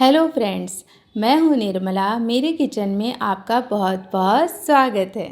Hello friends, मैं हूँ निर्मला। मेरे किचन में आपका बहुत बहुत स्वागत है।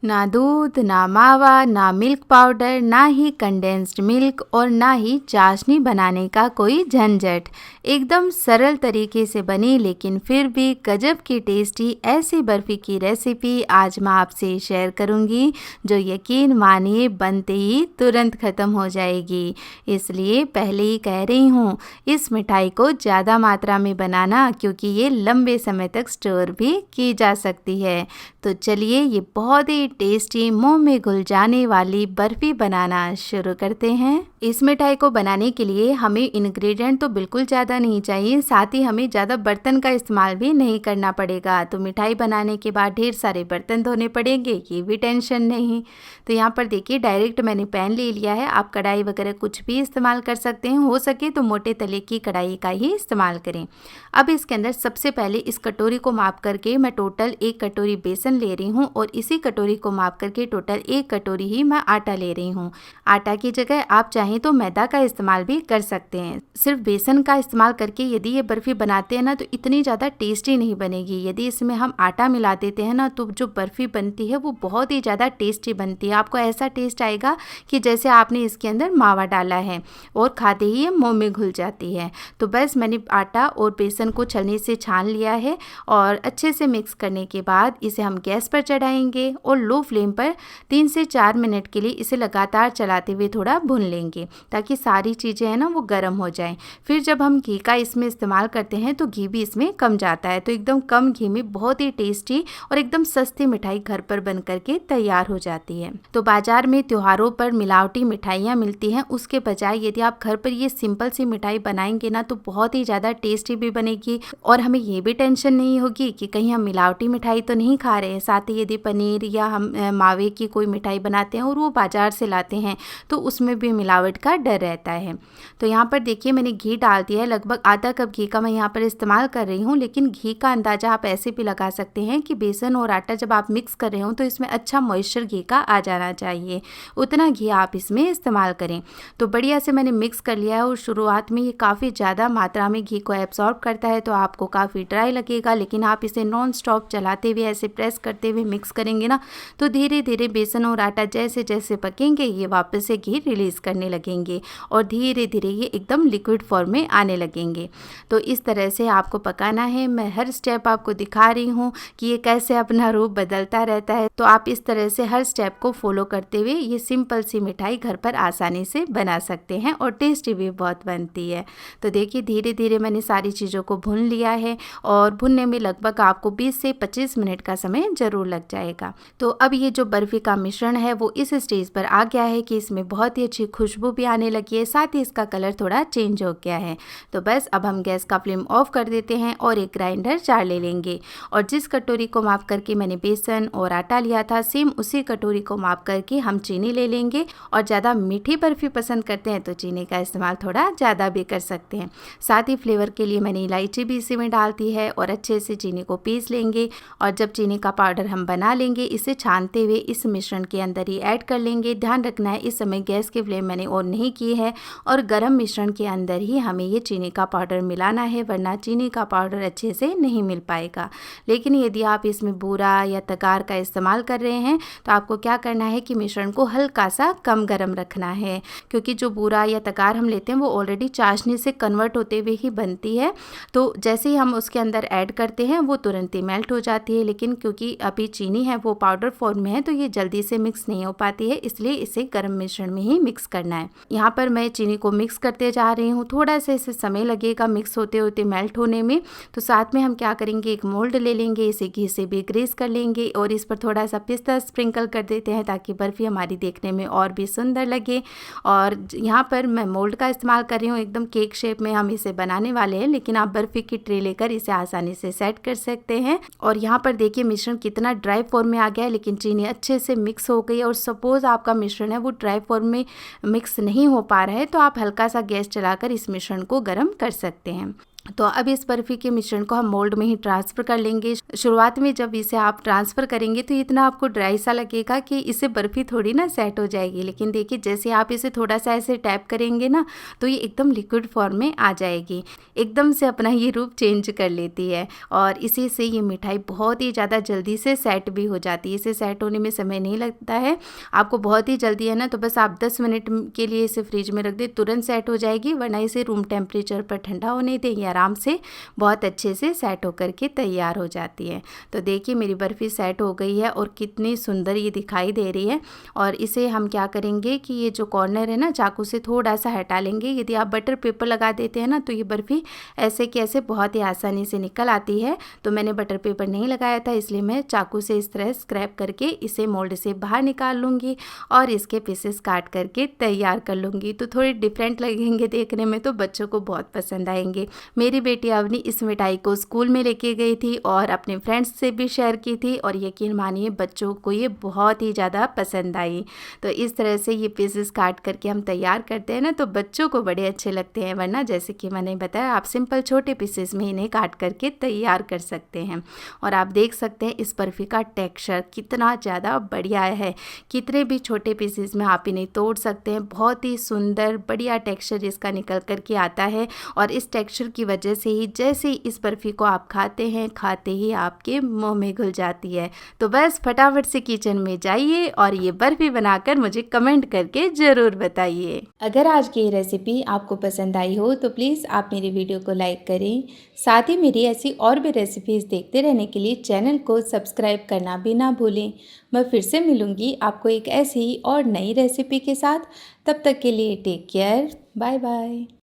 ना दूध, ना मावा, ना मिल्क पाउडर, ना ही कंडेंस्ड मिल्क और ना ही चाशनी बनाने का कोई झंझट। एकदम सरल तरीके से बनी लेकिन फिर भी गजब की टेस्टी ऐसी बर्फ़ी की रेसिपी आज मैं आपसे शेयर करूंगी, जो यकीन मानिए बनते ही तुरंत ख़त्म हो जाएगी। इसलिए पहले ही कह रही हूँ, इस मिठाई को ज़्यादा मात्रा में बनाना, क्योंकि ये लंबे समय तक स्टोर भी की जा सकती है। तो चलिए ये बहुत ही टेस्टी मुंह में घुल जाने वाली बर्फ़ी बनाना शुरू करते हैं। इस मिठाई को बनाने के लिए हमें इंग्रेडिएंट तो बिल्कुल ज़्यादा नहीं चाहिए, साथ ही हमें ज़्यादा बर्तन का इस्तेमाल भी नहीं करना पड़ेगा। तो मिठाई बनाने के बाद ढेर सारे बर्तन धोने पड़ेंगे, ये भी टेंशन नहीं। तो यहाँ पर देखिए डायरेक्ट मैंने पैन ले लिया है। आप कढ़ाई वगैरह कुछ भी इस्तेमाल कर सकते हैं, हो सके तो मोटे तले की कढ़ाई का ही इस्तेमाल करें। अब इसके अंदर सबसे पहले इस कटोरी को माप करके मैं टोटल 1 कटोरी बेसन ले रही हूँ और इसी कटोरी को माप करके टोटल 1 कटोरी ही मैं आटा ले रही हूँ। आटा की जगह आप चाहें तो मैदा का इस्तेमाल भी कर सकते हैं। सिर्फ बेसन का इस्तेमाल करके यदि ये बर्फ़ी बनाते हैं ना, तो इतनी ज़्यादा टेस्टी नहीं बनेगी। यदि इसमें हम आटा मिला देते हैं ना, तो जो बर्फ़ी बनती है वो बहुत ही ज़्यादा टेस्टी बनती है। आपको ऐसा टेस्ट आएगा कि जैसे आपने इसके अंदर मावा डाला है और खाते ही ये मुँह में घुल जाती है। तो बस मैंने आटा और बेसन को छलनी से छान लिया है और अच्छे से मिक्स करने के बाद इसे हम गैस पर चढ़ाएंगे और लो फ्लेम पर 3 से 4 मिनट के लिए इसे लगातार चलाते हुए थोड़ा भून लेंगे, ताकि सारी चीज़ें हैं ना वो गर्म हो जाएं। फिर जब हम घी का इसमें इस्तेमाल करते हैं तो घी भी इसमें कम जाता है। तो एकदम कम घी में बहुत ही टेस्टी और एकदम सस्ती मिठाई घर पर बन करके तैयार हो जाती है। तो बाजार में त्योहारों पर मिलावटी मिठाइयाँ मिलती हैं, उसके बजाय यदि आप घर पर ये सिंपल सी मिठाई बनाएंगे ना, तो बहुत ही ज़्यादा टेस्टी भी बनेगी और हमें ये भी टेंशन नहीं होगी कि कहीं हम मिलावटी मिठाई तो नहीं खा रहे हैं। साथ ही यदि पनीर या हम मावे की कोई मिठाई बनाते हैं और वो बाज़ार से लाते हैं, तो उसमें भी मिलावट का डर रहता है। तो यहाँ पर देखिए मैंने घी डाल दिया है, लगभग आधा कप घी का मैं यहाँ पर इस्तेमाल कर रही हूँ। लेकिन घी का अंदाज़ा आप ऐसे भी लगा सकते हैं कि बेसन और आटा जब आप मिक्स कर रहे हो तो इसमें अच्छा मॉइस्चर घी का आ जाना चाहिए, उतना घी आप इसमें इस्तेमाल करें। तो बढ़िया से मैंने मिक्स कर लिया है और शुरुआत में ये काफ़ी ज़्यादा मात्रा में घी को एब्जॉर्ब करता है, तो आपको काफ़ी ड्राई लगेगा। लेकिन आप इसे नॉन स्टॉप चलाते हुए ऐसे प्रेस करते हुए मिक्स करेंगे ना, तो धीरे धीरे बेसन और आटा जैसे जैसे पकेंगे ये वापस से घी रिलीज़ करने लगेंगे और धीरे धीरे ये एकदम लिक्विड फॉर्म में आने लगेंगे। तो इस तरह से आपको पकाना है। मैं हर स्टेप आपको दिखा रही हूँ कि ये कैसे अपना रूप बदलता रहता है। तो आप इस तरह से हर स्टेप को फॉलो करते हुए ये सिंपल सी मिठाई घर पर आसानी से बना सकते हैं और टेस्टी भी बहुत बनती है। तो देखिए धीरे धीरे मैंने सारी चीज़ों को भून लिया है और भुनने में लगभग आपको 20 से 25 मिनट का समय ज़रूर लग जाएगा। तो अब ये जो बर्फ़ी का मिश्रण है वो इस स्टेज पर आ गया है कि इसमें बहुत ही अच्छी खुशबू भी आने लगी है, साथ ही इसका कलर थोड़ा चेंज हो गया है। तो बस अब हम गैस का फ्लेम ऑफ कर देते हैं और एक ग्राइंडर जार ले लेंगे और जिस कटोरी को माप करके मैंने बेसन और आटा लिया था, सेम उसी कटोरी को माप करके हम चीनी ले लेंगे। और ज़्यादा मीठी बर्फ़ी पसंद करते हैं तो चीनी का इस्तेमाल थोड़ा ज़्यादा भी कर सकते हैं। साथ ही फ्लेवर के लिए मैंने इलायची भी इसी में डाल दी है और अच्छे से चीनी को पीस लेंगे। और जब चीनी का पाउडर हम बना लेंगे, इसे छानते हुए इस मिश्रण के अंदर ही ऐड कर लेंगे। ध्यान रखना है इस समय गैस की फ्लेम मैंने ऑन नहीं की है और गर्म मिश्रण के अंदर ही हमें ये चीनी का पाउडर मिलाना है, वरना चीनी का पाउडर अच्छे से नहीं मिल पाएगा। लेकिन यदि आप इसमें बूरा या तगार का इस्तेमाल कर रहे हैं तो आपको क्या करना है कि मिश्रण को हल्का सा कम गर्म रखना है, क्योंकि जो बूरा या तगार हम लेते हैं वो ऑलरेडी चाशनी से कन्वर्ट होते हुए ही बनती है। तो जैसे ही हम उसके अंदर ऐड करते हैं वो तुरंत ही मेल्ट हो जाती है। लेकिन क्योंकि अभी चीनी है वो पाउडर फॉर्म में है तो ये जल्दी से मिक्स नहीं हो पाती है, इसलिए इसे गर्म मिश्रण में ही मिक्स करना है। यहाँ पर मैं चीनी को मिक्स करते जा रही हूँ, थोड़ा सा इसे समय लगेगा मिक्स होते होते मेल्ट होने में। तो साथ में हम क्या करेंगे, एक मोल्ड ले लेंगे, इसे घी से भी ग्रीस कर लेंगे और इस पर थोड़ा सा पिस्ता स्प्रिंकल कर देते हैं ताकि बर्फ़ी हमारी देखने में और भी सुंदर लगे। और यहाँ पर मैं मोल्ड का इस्तेमाल कर रही हूँ, एकदम केक शेप में हम इसे बनाने वाले हैं, लेकिन आप बर्फ़ी की ट्रे लेकर इसे आसानी से सेट कर सकते हैं। और यहाँ पर देखिए मिश्रण कितना ड्राई फॉर्म में आ गया है, लेकिन चीनी अच्छे से मिक्स हो गई। और सपोज़ आपका मिश्रण है वो ड्राई फॉर्म में मिक्स नहीं हो पा रहा है तो आप हल्का सा गैस चलाकर इस मिश्रण को गर्म कर सकते हैं। तो अब इस बर्फ़ी के मिश्रण को हम मोल्ड में ही ट्रांसफ़र कर लेंगे। शुरुआत में जब इसे आप ट्रांसफ़र करेंगे तो इतना आपको ड्राई सा लगेगा कि इससे बर्फ़ी थोड़ी ना सेट हो जाएगी, लेकिन देखिए जैसे आप इसे थोड़ा सा ऐसे टैप करेंगे ना तो ये एकदम लिक्विड फॉर्म में आ जाएगी, एकदम से अपना ये रूप चेंज कर लेती है और इसी से ये मिठाई बहुत ही ज़्यादा जल्दी से सेट भी हो जाती है। इसे सेट होने में समय नहीं लगता है, आपको बहुत ही जल्दी है ना, तो बस आप 10 मिनट के लिए इसे फ्रिज में रख दें, तुरंत सेट हो जाएगी। वरना इसे रूम टेम्परेचर पर ठंडा होने दें, ये आराम से बहुत अच्छे से सेट होकर के तैयार हो जाती है। तो देखिए मेरी बर्फ़ी सेट हो गई है और कितनी सुंदर ये दिखाई दे रही है। और इसे हम क्या करेंगे कि ये जो कॉर्नर है ना, चाकू से थोड़ा सा हटा लेंगे। यदि आप बटर पेपर लगा देते हैं ना तो ये बर्फ़ी ऐसे के ऐसे बहुत ही आसानी से निकल आती है। तो मैंने बटर पेपर नहीं लगाया था, इसलिए मैं चाकू से इस तरह स्क्रैप करके इसे मोल्ड से बाहर निकाल लूँगी और इसके पीसेस काट करके तैयार कर लूँगी। तो थोड़े डिफरेंट लगेंगे देखने में, तो बच्चों को बहुत पसंद आएंगे। मेरी बेटी अवनी इस मिठाई को स्कूल में लेके गई थी और अपने फ्रेंड्स से भी शेयर की थी और यकीन मानिए बच्चों को ये बहुत ही ज़्यादा पसंद आई। तो इस तरह से ये पीसेस काट करके हम तैयार करते हैं ना तो बच्चों को बड़े अच्छे लगते हैं। वरना जैसे कि मैंने बताया आप सिंपल छोटे पीसेस में इन्हें काट करके तैयार कर सकते हैं। और आप देख सकते हैं इस बर्फ़ी का टेक्स्चर कितना ज़्यादा बढ़िया है, कितने भी छोटे पीसेस में आप इन्हें तोड़ सकते हैं। बहुत ही सुंदर बढ़िया टेक्स्चर इसका निकल करके आता है और इस टेक्स्चर की वजह से ही जैसे ही इस बर्फ़ी को आप खाते हैं, खाते ही आपके मुंह में घुल जाती है। तो बस फटाफट से किचन में जाइए और ये बर्फ़ी बनाकर मुझे कमेंट करके ज़रूर बताइए। अगर आज की ये रेसिपी आपको पसंद आई हो तो प्लीज़ आप मेरी वीडियो को लाइक करें। साथ ही मेरी ऐसी और भी रेसिपीज़ देखते रहने के लिए चैनल को सब्सक्राइब करना भी ना भूलें। मैं फिर से मिलूँगी आपको एक ऐसी और नई रेसिपी के साथ। तब तक के लिए टेक केयर, बाय बाय।